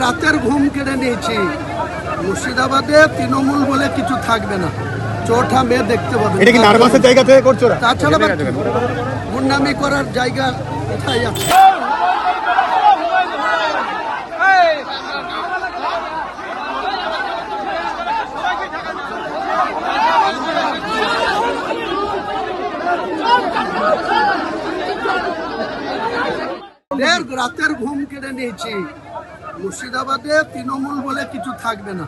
রাতের ঘুম কেড়ে নিয়েছি। মুর্শিদাবাদে তৃণমূল বলে কিছু থাকবে না, চৌঠা মে দেখতে পাবে। এটা কি নার্ভাসের জায়গা থেকে করছো? তাছাড়া গুন্ডামি করার জায়গা কোথায় আছে? রাতের ঘুম কেড়ে নিয়েছি। মুর্শিদাবাদে তৃণমূল বলে কিছু থাকবে না,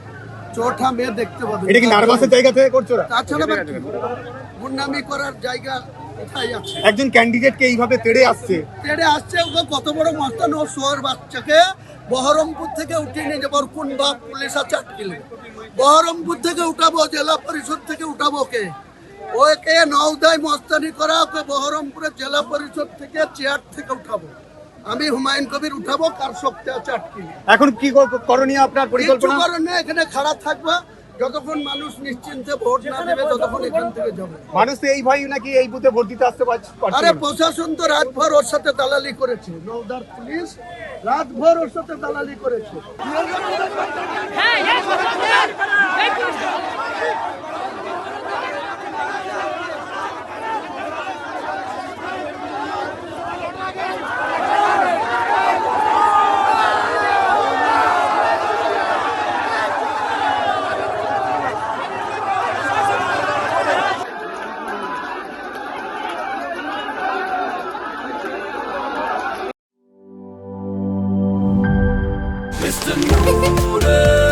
চৌঠা মে দেখতে পাবে। এটা কি নার্ভাসের জায়গা থেকে করছো? তাছাড়া গুন্ডামি করার জায়গা কোথায় আছে? একজন ক্যান্ডিডেটকে এইভাবে তেড়ে আসছে, ওকে কত বড় মস্তান! ও শোয়ার বাচ্চাকে বহরমপুর থেকে উঠিয়ে নিয়ে যাবো। কোন বাপ পুলিশ আছে আটকিলে? বহরমপুর থেকে উঠাবো, জেলা পরিষদ থেকে উঠাবো। ওকে নওদায় মস্তানি করা, ওকে বহরমপুরের জেলা পরিষদ থেকে চেয়ার থেকে উঠাবো। আমি হুমায়ুন কবির উঠাবো, কার শক্তি আছে আটকিলে। এখন কি করণীয় আপনার পরিকল্পনা? এখানে খাড়া থাকবো যতক্ষণ মানুষ নিশ্চিন্তে ভোট না দেবে, ততক্ষণ এখান থেকে যাবে। মানুষ তো এই ভয় নাকি এই বুথে ভোট দিতে আসতে পারছে? আরে প্রশাসন তো রাতভর ওর সাথে দালালি করেছে, নওদার পুলিশ রাতভর ওর সাথে দালালি করেছে। Mr. Noodle.